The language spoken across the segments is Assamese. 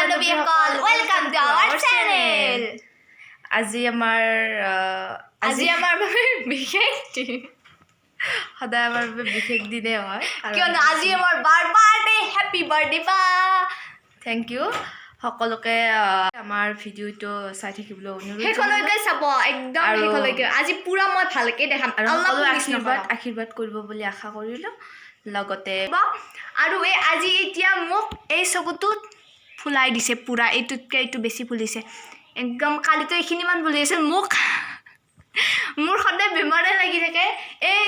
বান্ধৱীসকল ওয়েলকাম টু আৱাৰ চেনেল। আজি আমাৰ বাবে বিশেষ দিন, সদায় আমাৰ বাবে বিশেষ দিনে হয় কিয়নো আজি আমাৰ বাৰ্থডে। হেপী বাৰ্থডে বা। থেংক ইউ সকলোকে আমাৰ ভিডিঅ'টো চাই থাকিবলৈ অনুৰোধ শেষলৈকে চাব, একদম শেষলৈকে। আজি পুৰা মই ভালকে দেখাম আৰু আশীৰ্বাদ কৰিব বুলি আশা কৰিলোঁ। লগতে আৰু আজি এতিয়া মোক এই চকুটোত ফুলাই দিছে পুৰা, এইটোতকৈ এইটো বেছি ফুলিছে একদম। কালিতো এইখিনিমান ফুলি আছিল। মোৰ সদায় বেমাৰে লাগি থাকে। এই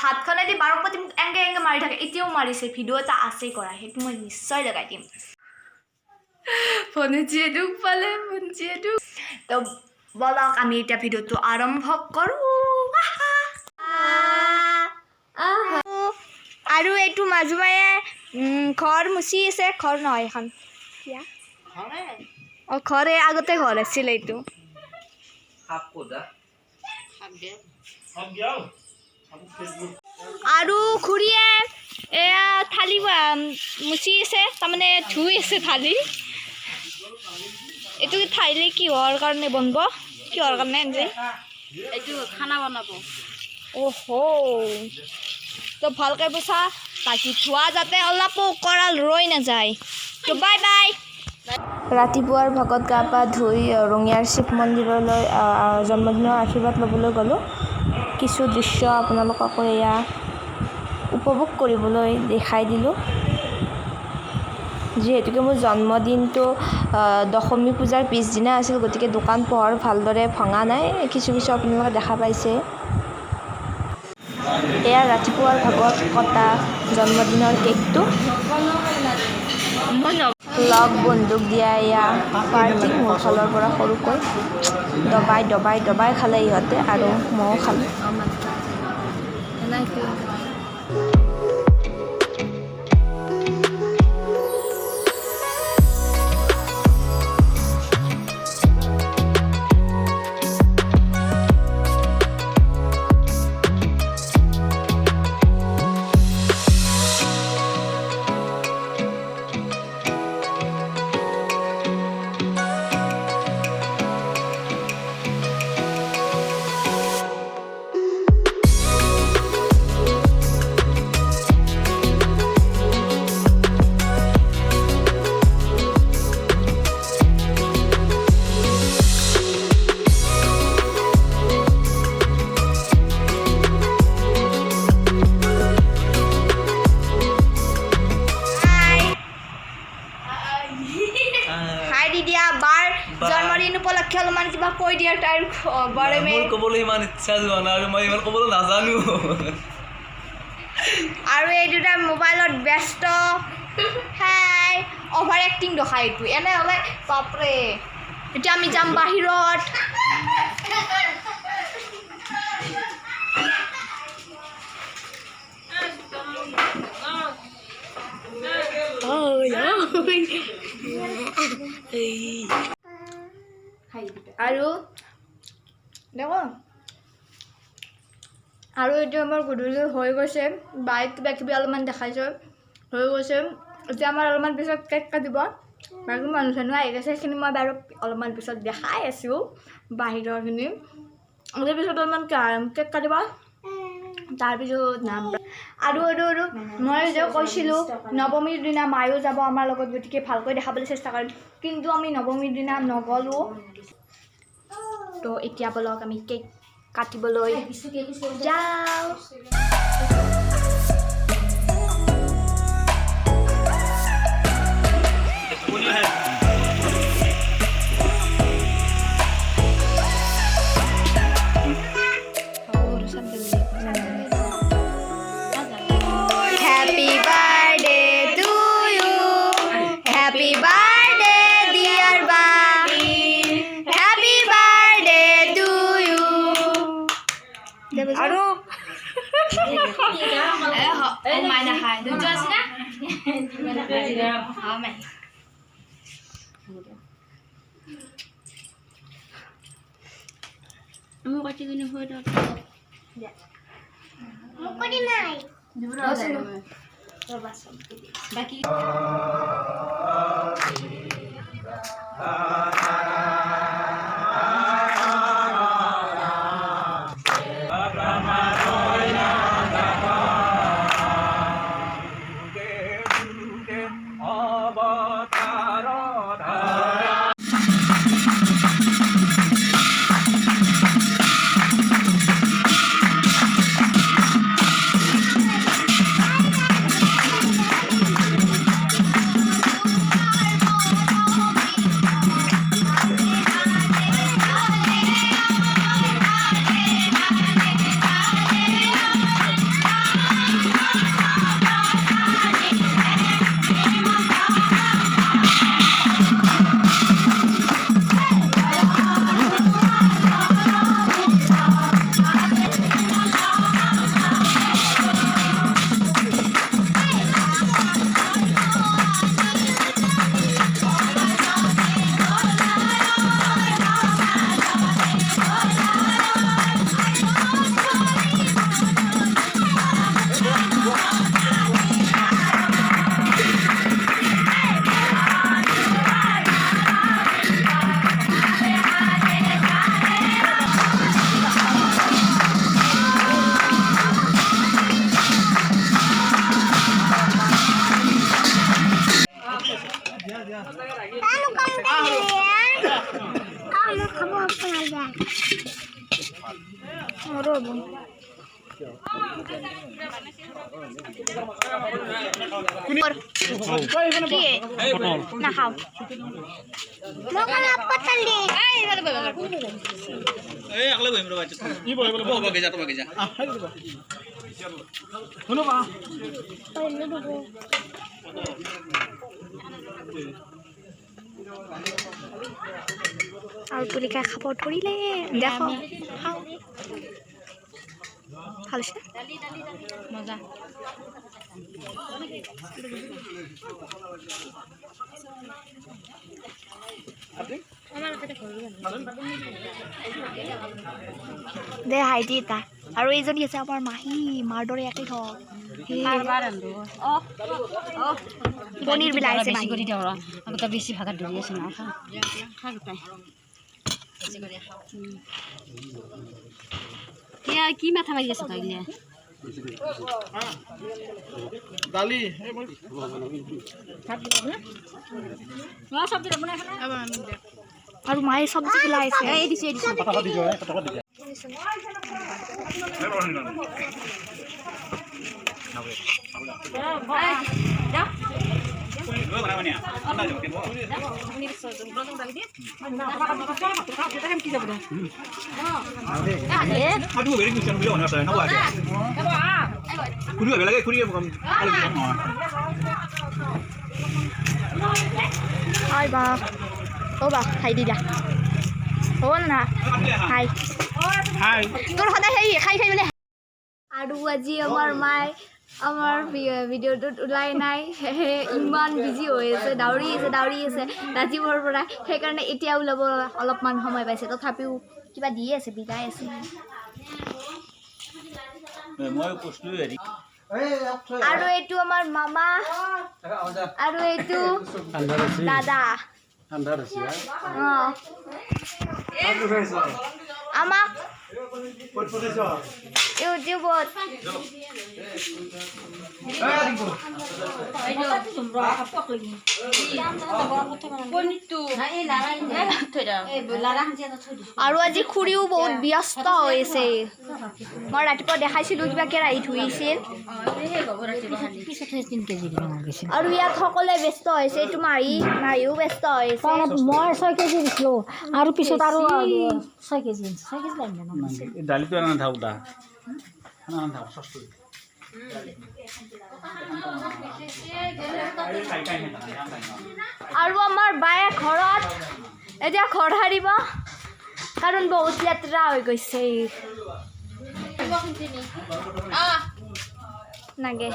হাতখনেদি বাৰপতি এংগে মাৰি থাকে, এতিয়াও মাৰিছে। ভিডিঅ' এটা আছেই কৰা, সেইটো মই নিশ্চয় লগাই দিম। ভণ্টিয়ে দুখ পালে, তো বলক আমি এতিয়া ভিডিঅ'টো আৰম্ভ কৰোঁ। আৰু এইটো মাজুমায়ে ঘৰ মুচি আছে। ঘৰ নহয় এখন, ঘৰে আগতে ঘৰ আছিল এইটো। আৰু খুৰীয়ে এয়া থালি মুচি আছে, তাৰমানে ধুই আছে থালি। এইটো থালি কিহৰ কাৰণে বনব, কিহৰ কাৰণে আনজি? এইটো খানা বনাব। অহ' তো ভালকৈ পোছা, বাকী ধোৱা যাতে অলপো কৰাল ৰৈ নাযায়। তো বাই বাই। ৰাতিপুৱাৰ ভাগত গা পা ধুই ৰঙিয়াৰ শিৱ মন্দিৰলৈ জন্মদিনৰ আশীৰ্বাদ ল'বলৈ গ'লোঁ। কিছু দৃশ্য আপোনালোককো এয়া উপভোগ কৰিবলৈ দেখাই দিলোঁ। যিহেতুকে মোৰ জন্মদিনটো দশমী পূজাৰ পিছদিনা আছিল, গতিকে দোকান পোহাৰ ভালদৰে ভঙা নাই। কিছু আপোনালোকে দেখা পাইছে। এয়া ৰাতিপুৱাৰ ভাগত কটা জন্মদিনৰ কেকটো। লগ বন্ধুক দিয়া এয়া পাৰ্টি মোৰ ফালৰ পৰা সৰুকৈ দবাই খালে ইহঁতে, আৰু ময়ো খালোঁ। জন্মদিন উপলক্ষে অলপমান কিবা কৈ দিয়া তাইৰ বাৰে মে। মোৰ ক'বলৈ ইমান ইচ্ছা যোৱা নাই আৰু মই ইমান ক'বলৈ নাজানো। আৰু এই দুটা মোবাইলত ব্যস্ত। হাই অভাৰ এক্টিং দেখাই এইটো। এনে হ'লে বাপৰে। এতিয়া আমি যাম বাহিৰত। আৰু দেখো, আৰু এইটো আমাৰ গধূলি হৈ গৈছে। বাইক কিবা কিবি অলপমান দেখাইছে, হৈ গৈছে। এতিয়া আমাৰ অলপমান পিছত কেক কাটিব। বাকী মানুহ চানুহ আহি গৈছে, সেইখিনি মই বাৰু অলপমান পিছত দেখাই আছোঁ বাহিৰৰখিনি। তাৰপিছত অলপমান কেক কাটিব, তাৰপিছত নাম। আৰু মই যে কৈছিলোঁ নৱমীৰ দিনা মায়ো যাব আমাৰ লগত, গতিকে ভালকৈ দেখাবলৈ চেষ্টা কৰিম। কিন্তু আমি নৱমীৰ দিনা নগ'লোঁ। তো এতিয়া বলক আমি কেক কাটিবলৈ যাওঁ। Happy birthday to you. Happy birthday dear Bani. Happy birthday to you. আৰু মাইনা খাই দুটো আছে না। আমি কাটি কিনে হৈ থাক। মোক কৰি নাই। বাকি নাখাওঁ এই আকলে বহিম ৰবা ই বহিব বগে যা তোমাকে যা শুনো বা আৰু তুলিকাই খাব ধৰিলে দেখো খাওঁ ভাল হৈছে মজা দে হাইটি এটা আৰু এইজনী আছে আমাৰ মাহী মাৰ দৰে একেই হওক পনীৰ বিলাক আছে মাহী কৰি দিওঁ আগতে বেছি ভাগত ধৰি আছে না কি মাথা মাৰি আছে তই দালি আৰু মায়ে চব্জি পেলাইছে Hai bà. Ô bà, thầy đi ra. Ô nè. Hai. Hai. Tôi không thấy gì, khai khai lên. আৰু আজি আমাৰ মাই আমাৰ ভিডিঅ'টোত ওলাই নাই ইমান বিজি হৈ আছে দাউৰি আছে ৰাতিপুৱাৰ পৰা সেইকাৰণে এতিয়া ওলাব অলপমান সময় পাইছে তথাপিও কিবা দিয়ে আছে বিগাই আছে আৰু এইটো আমাৰ মামা আৰু এইটো দাদা আমাক ইউটিউবত আৰু আজি খুৰীও বহুত ব্যস্ত হৈছে মই ৰাতিপুৱা দেখাইছিলোঁ কিবা কেৰাহী ধুইছিল আৰু ইয়াত সকলোৱে ব্যস্ত হৈছে এইটো মাহীও ব্যস্ত হৈছে মই 6 কেজি দিছিলোঁ আৰু পিছত আৰু 6 কেজি দালিটো নাথাক দা নাথাক সস্ত আৰু আমাৰ বায়ে ঘৰত এতিয়া ঘৰ সাৰিব কাৰণ বহুত লেতেৰা হৈ গৈছে নাগে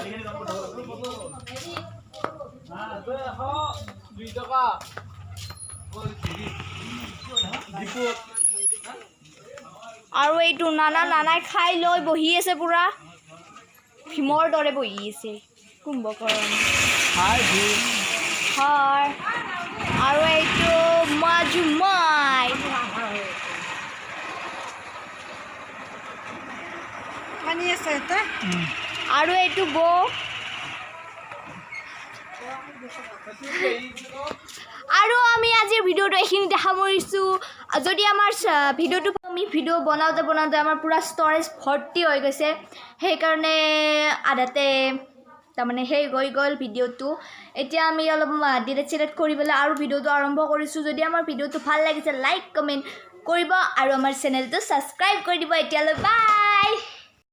আৰু এইটো নানাই খাই লৈ বহি আছে পুৰা ভীমৰ দৰে বহি আছে কুম্ভকৰ্ণ হয় আৰু এইটো আছে এটা আৰু এইটো বৌ আৰু আমি আজিৰ ভিডিঅ'টো এইখিনিতে সামৰিছোঁ যদি আমাৰ ভিডিঅ'টো আমি ভিডিঅ' বনাওঁতে আমাৰ পূৰা ষ্ট'ৰেজ ভৰ্তি হৈ গৈছে সেইকাৰণে আধাতে তাৰমানে সেই হৈ গ'ল ভিডিঅ'টো এতিয়া আমি অলপ ডিলিট কৰিবলৈ আৰু ভিডিঅ'টো আৰম্ভ কৰিছোঁ যদি আমাৰ ভিডিঅ'টো ভাল লাগিছে লাইক কমেণ্ট কৰিব আৰু আমাৰ চেনেলটো ছাবস্ক্ৰাইব কৰি দিব এতিয়ালৈ বাই